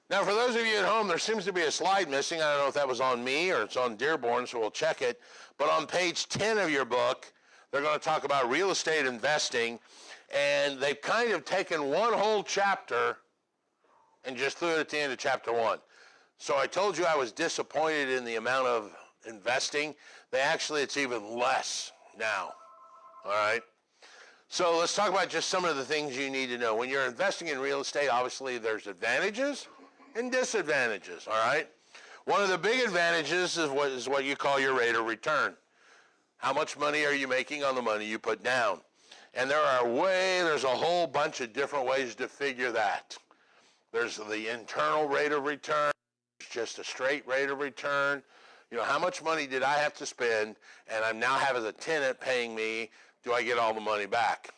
Now, for those of you at home, there seems to be a slide missing. I don't know if that was on me or it's on Dearborn, so we'll check it. But on page 10 of your book, they're going to talk about real estate investing, and they've kind of taken one whole chapter and just threw it at the end of chapter 1. So I told you I was disappointed in the amount of investing. It's even less now, all right? So let's talk about just some of the things you need to know. When you're investing in real estate, obviously there's advantages and disadvantages, all right? One of the big advantages is what you call your rate of return. How much money are you making on the money you put down? And there's a whole bunch of different ways to figure that. There's the internal rate of return, just a straight rate of return. You know, how much money did I have to spend, and I'm now having a tenant paying me, do I get all the money back?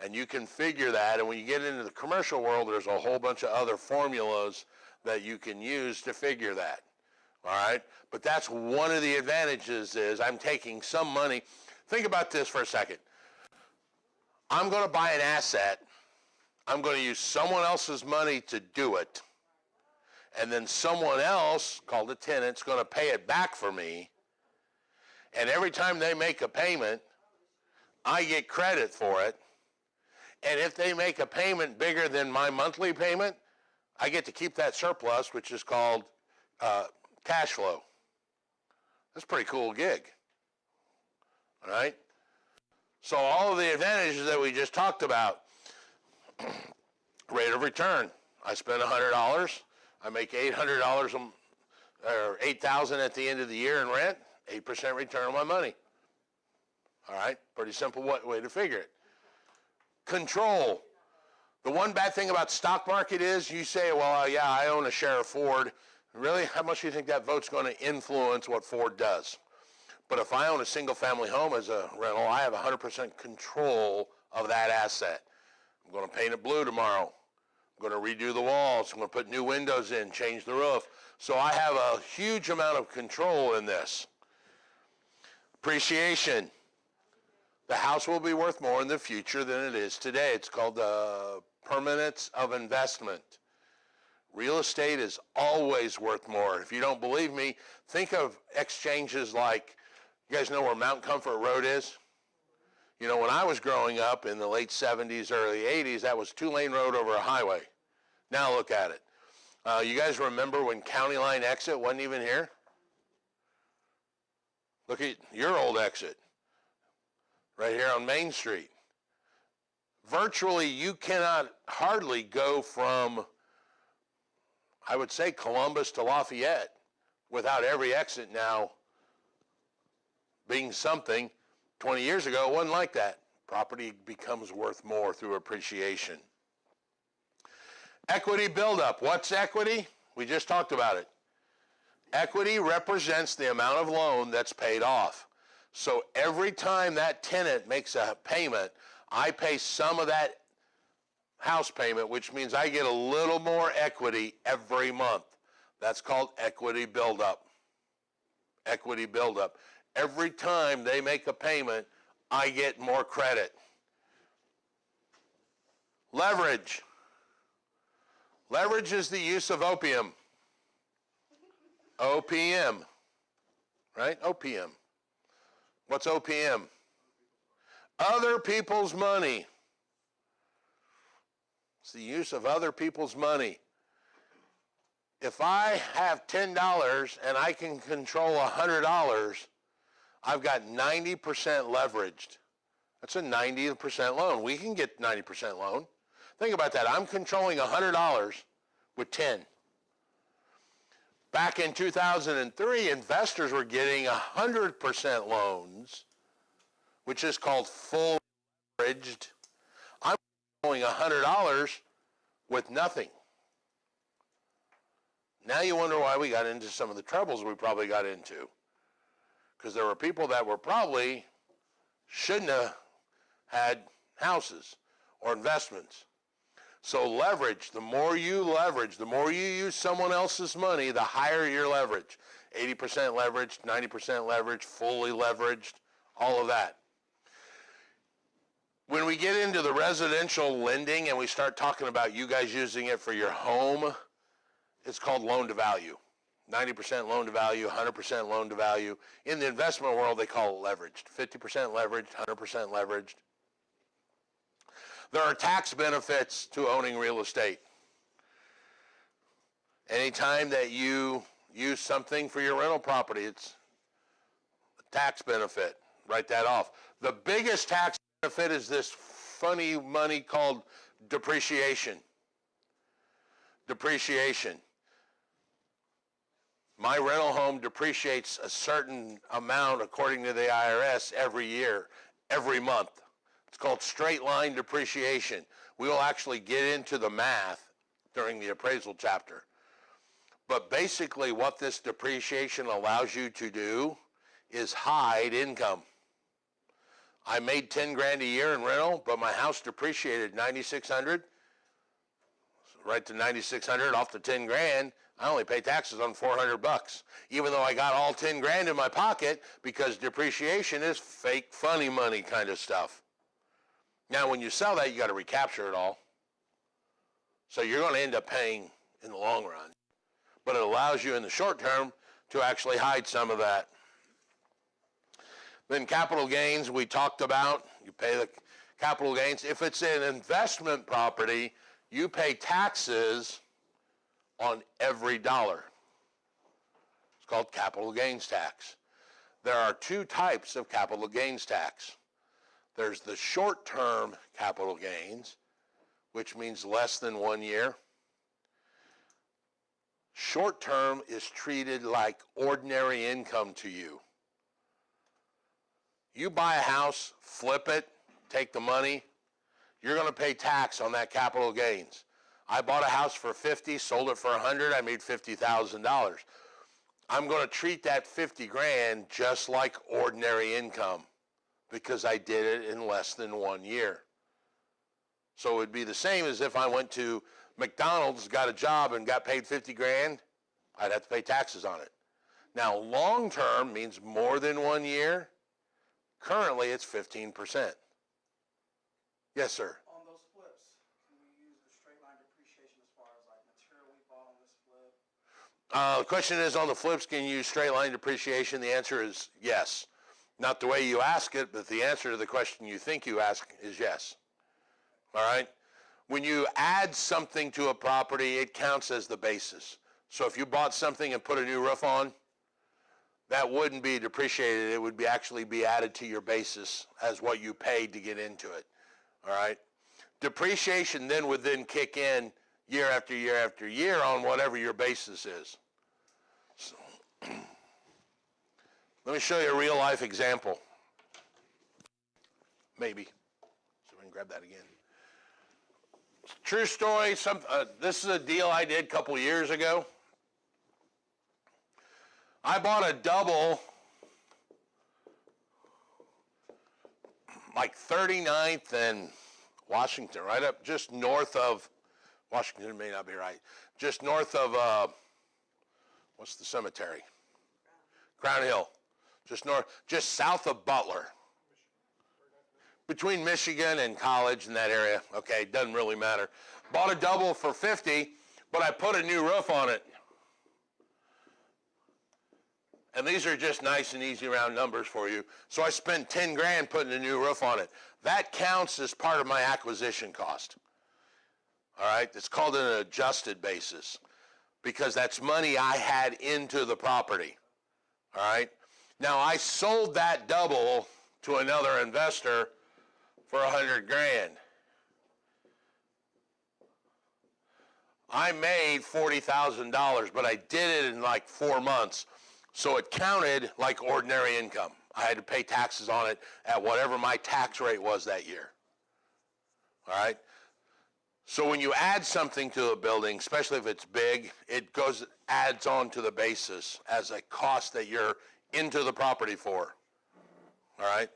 And you can figure that, and when you get into the commercial world, there's a whole bunch of other formulas that you can use to figure that, all right? But that's one of the advantages is I'm taking some money. Think about this for a second. I'm going to buy an asset. I'm going to use someone else's money to do it. And then someone else, called a tenant, is going to pay it back for me. And every time they make a payment, I get credit for it. And if they make a payment bigger than my monthly payment, I get to keep that surplus, which is called cash flow. That's a pretty cool gig. All right? So all of the advantages that we just talked about, rate of return. I spend $100. I make $800 or $8,000 at the end of the year in rent, 8% return on my money. All right, pretty simple way to figure it. Control. The one bad thing about stock market is you say, well, yeah, I own a share of Ford. Really, how much do you think that vote's going to influence what Ford does? But if I own a single family home as a rental, I have 100% control of that asset. I'm going to paint it blue tomorrow. I'm going to redo the walls. I'm going to put new windows in, change the roof. So I have a huge amount of control in this. Appreciation. The house will be worth more in the future than it is today. It's called the Permanence of Investment. Real estate is always worth more. If you don't believe me, think of exchanges like, you guys know where Mount Comfort Road is? You know, when I was growing up in the late 70s, early 80s, that was two-lane road over a highway. Now look at it. You guys remember when County Line exit wasn't even here? Look at your old exit, right here on Main Street. Virtually, you cannot hardly go from, I would say, Columbus to Lafayette without every exit now being something. 20 years ago, it wasn't like that. Property becomes worth more through appreciation. Equity buildup. What's equity? We just talked about it. Equity represents the amount of loan that's paid off. So every time that tenant makes a payment, I pay some of that house payment, which means I get a little more equity every month. That's called equity buildup. Equity buildup. Every time they make a payment, I get more credit. Leverage. Leverage is the use of opium. OPM, right? OPM. What's OPM? Other people's money. It's the use of other people's money. If I have $10 and I can control $100, I've got 90% leveraged. That's a 90% loan. We can get 90% loan. Think about that. I'm controlling $100 with 10. Back in 2003, investors were getting 100% loans, which is called full leveraged. I'm controlling $100 with nothing. Now you wonder why we got into some of the troubles we probably got into. Because there were people that were probably shouldn't have had houses or investments. So leverage, the more you leverage, the more you use someone else's money, the higher your leverage. 80% leveraged, 90% leveraged, fully leveraged, all of that. When we get into the residential lending and we start talking about you guys using it for your home, It's called loan to value. 90% loan to value, 100% loan to value. In the investment world, they call it leveraged. 50% leveraged, 100% leveraged. There are tax benefits to owning real estate. Anytime that you use something for your rental property, it's a tax benefit. Write that off. The biggest tax benefit is this funny money called depreciation. Depreciation. My rental home depreciates a certain amount according to the IRS every year, every month. It's called straight line depreciation. We will actually get into the math during the appraisal chapter. But basically what this depreciation allows you to do is hide income. I made 10 grand a year in rental, but my house depreciated 9,600. Right to 9,600 off the 10 grand. I only pay taxes on 400 bucks, even though I got all 10 grand in my pocket, because depreciation is fake funny money kind of stuff. Now, when you sell that, you got to recapture it all. So you're going to end up paying in the long run. But it allows you in the short term to actually hide some of that. Then capital gains, we talked about. You pay the capital gains. If it's an investment property, you pay taxes on every dollar. It's called capital gains tax. There are two types of capital gains tax. There's the short-term capital gains, which means less than 1 year. Short-term is treated like ordinary income to you. You buy a house, flip it, take the money, you're going to pay tax on that capital gains. I bought a house for 50, sold it for 100, I made $50,000. I'm going to treat that 50 grand just like ordinary income because I did it in less than 1 year. So it would be the same as if I went to McDonald's, got a job, and got paid 50 grand, I'd have to pay taxes on it. Now, long term means more than 1 year. Currently, it's 15%. Yes, sir. On those flips, can we use the straight line depreciation as far as like material we bought on this flip? The question is, on the flips, can you use straight line depreciation? The answer is yes. Not the way you ask it, but the answer to the question you think you ask is yes. All right? When you add something to a property, it counts as the basis. So if you bought something and put a new roof on, that wouldn't be depreciated. It would be actually be added to your basis as what you paid to get into it. All right? Depreciation then would then kick in year after year after year on whatever your basis is. So, let me show you a real life example. Maybe. So we can grab that again. True story. This is a deal I did a couple years ago. I bought a double, like 39th and Washington, right up just north of, Washington may not be right, just north of, what's the cemetery? Crown Hill, just south of Butler. Between Michigan and College in that area. Okay, doesn't really matter. Bought a double for 50, but I put a new roof on it. And these are just nice and easy round numbers for you. So I spent 10 grand putting a new roof on it. That counts as part of my acquisition cost. All right, it's called an adjusted basis because that's money I had into the property. All right, now I sold that double to another investor for 100 grand. I made $40,000, but I did it in like 4 months. So it counted like ordinary income. I had to pay taxes on it at whatever my tax rate was that year. All right? So when you add something to a building, especially if it's big, it adds on to the basis as a cost that you're into the property for. All right?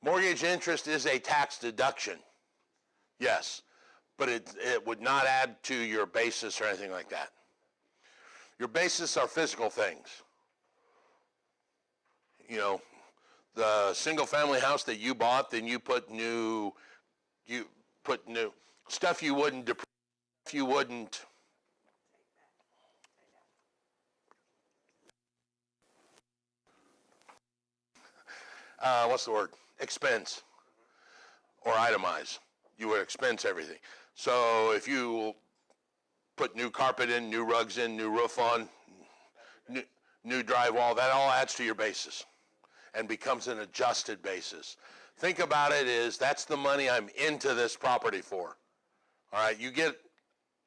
Mortgage interest is a tax deduction. Yes. But it would not add to your basis or anything like that. Your basis are physical things. You know, the single family house that you bought, then you put new stuff you wouldn't if you wouldn't. What's the word? Expense or itemize. You would expense everything. So if you put new carpet in, new rugs in, new roof on, new drywall, that all adds to your basis and becomes an adjusted basis. Think about it as that's the money I'm into this property for. All right, you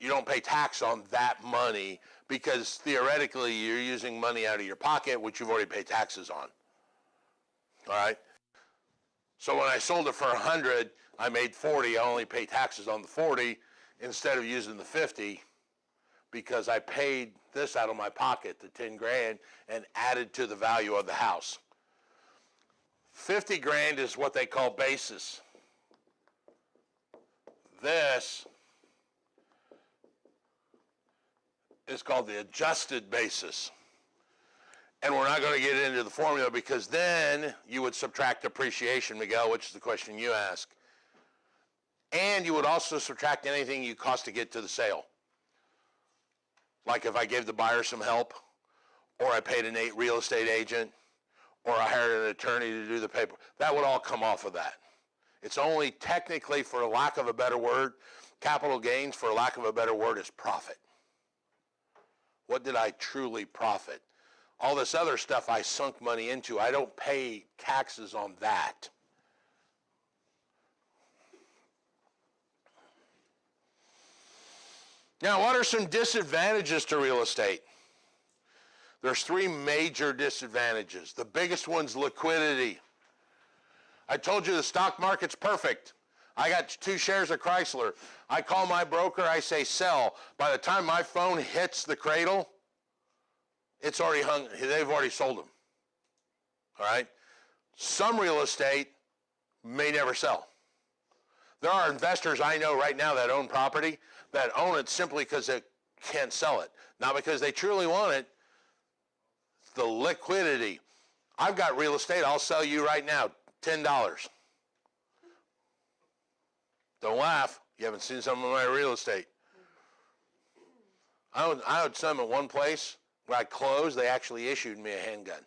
don't pay tax on that money because theoretically you're using money out of your pocket, which you've already paid taxes on. All right. So when I sold it for 100, I made 40. I only paid taxes on the 40 instead of using the 50 because I paid this out of my pocket, the 10 grand, and added to the value of the house. 50 grand is what they call basis. This is called the adjusted basis. And we're not going to get into the formula because then you would subtract depreciation, Miguel, which is the question you ask. And you would also subtract anything you cost to get to the sale. Like if I gave the buyer some help, or I paid a real estate agent, or I hired an attorney to do the paper. That would all come off of that. It's only technically, for lack of a better word, capital gains, for lack of a better word, is profit. What did I truly profit? All this other stuff I sunk money into, I don't pay taxes on that. Now, what are some disadvantages to real estate? There's three major disadvantages. The biggest one's liquidity. I told you the stock market's perfect. I got 2 shares of Chrysler. I call my broker, I say sell. By the time my phone hits the cradle, it's already hung, they've already sold them. All right? Some real estate may never sell. There are investors I know right now that own property that own it simply because they can't sell it. Not because they truly want it. It's the liquidity. I've got real estate I'll sell you right now, $10. Don't laugh. You haven't seen some of my real estate. I owned some at one place. When I closed, they actually issued me a handgun.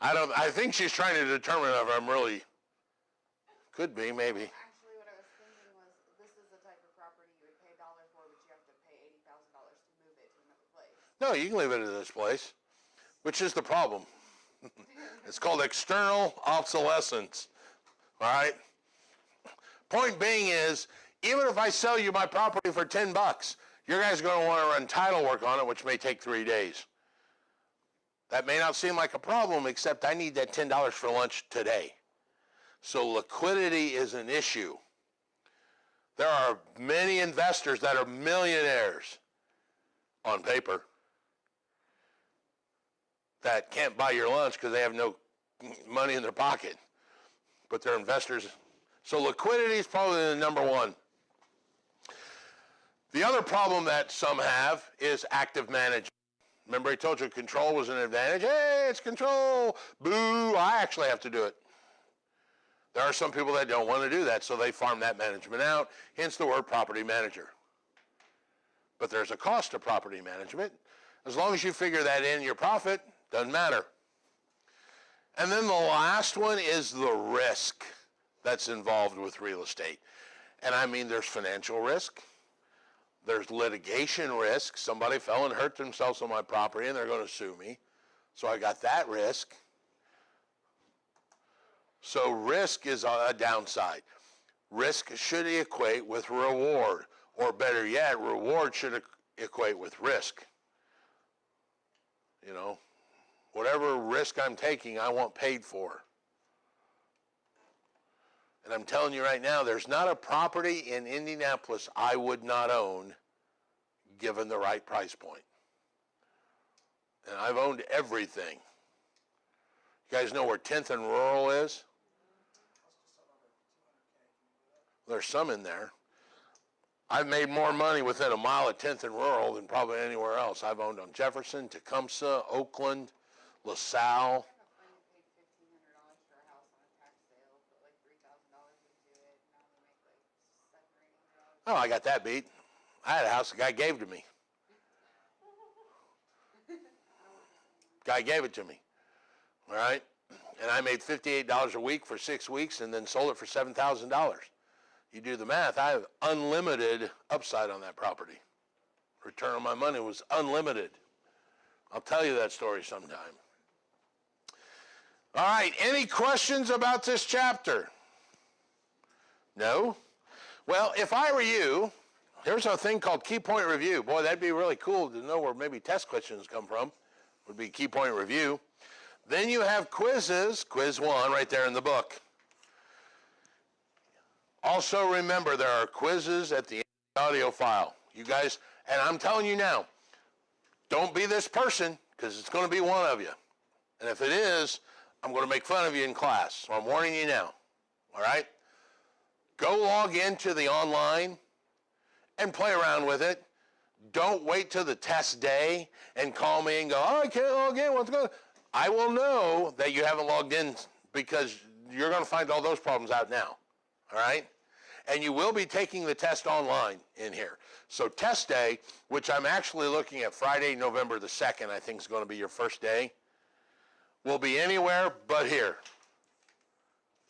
I think she's trying to determine if I'm really, could be, maybe. Actually, what I was thinking was, this is the type of property you would pay $1 for, but you have to pay $80,000 to move it to another place. No, you can leave it at this place, which is the problem. It's called external obsolescence. All right? Point being is, even if I sell you my property for $10, you guys are going to want to run title work on it, which may take 3 days. That may not seem like a problem, except I need that $10 for lunch today. So liquidity is an issue. There are many investors that are millionaires on paper that can't buy your lunch because they have no money in their pocket, but they're investors. So liquidity is probably the number one. The other problem that some have is active management. Remember I told you control was an advantage? Hey, it's control. Boo, I actually have to do it. There are some people that don't want to do that, so they farm that management out, hence the word property manager. But there's a cost to property management. As long as you figure that in your profit, doesn't matter. And then the last one is the risk that's involved with real estate. And I mean, there's financial risk. There's litigation risk. Somebody fell and hurt themselves on my property and they're going to sue me. So I got that risk. So risk is a downside. Risk should equate with reward. Or better yet, reward should equate with risk. You know, whatever risk I'm taking, I want paid for. And I'm telling you right now, there's not a property in Indianapolis I would not own given the right price point. And I've owned everything. You guys know where 10th and Rural is? There's some in there. I've made more money within a mile of 10th and Rural than probably anywhere else. I've owned on Jefferson, Tecumseh, Oakland, LaSalle. Oh, I got that beat. I had a house the guy gave to me. Guy gave it to me. All right? And I made $58 a week for 6 weeks and then sold it for $7,000. You do the math, I have unlimited upside on that property. Return on my money was unlimited. I'll tell you that story sometime. All right, any questions about this chapter? No? Well, if I were you, there's a thing called key point review. Boy, that'd be really cool to know where maybe test questions come from, would be key point review. Then you have quizzes, quiz 1 right there in the book. Also remember, there are quizzes at the end of the audio file. You guys, and I'm telling you now, don't be this person, because it's going to be one of you. And if it is, I'm going to make fun of you in class. So I'm warning you now. All right? Go log into the online and play around with it. Don't wait till the test day and call me and go, oh, I can't log in. What's going on? I will know that you haven't logged in because you're going to find all those problems out now. All right? And you will be taking the test online in here. So test day, which I'm actually looking at Friday, November the 2nd, I think is going to be your first day, will be anywhere but here.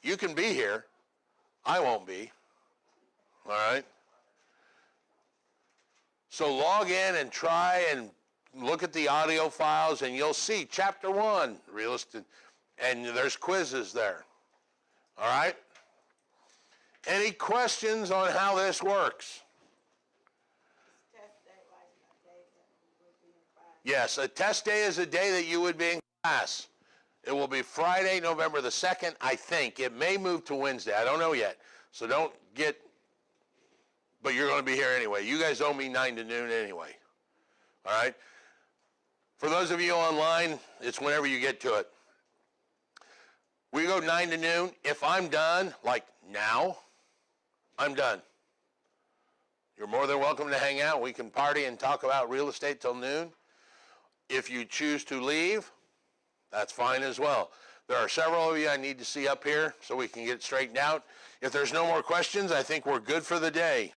You can be here. I won't be. All right? So log in and try and look at the audio files, and you'll see Chapter 1, real estate, and there's quizzes there. All right? Any questions on how this works? Test day, like a day that we would be in class. Yes, a test day is a day that you would be in class. It will be Friday, November the 2nd, I think. It may move to Wednesday. I don't know yet. So don't get, but you're going to be here anyway. You guys owe me 9 to noon anyway. All right? For those of you online, it's whenever you get to it. We go 9 to noon. If I'm done, like now, I'm done. You're more than welcome to hang out. We can party and talk about real estate till noon. If you choose to leave, that's fine as well. There are several of you I need to see up here so we can get it straightened out. If there's no more questions, I think we're good for the day.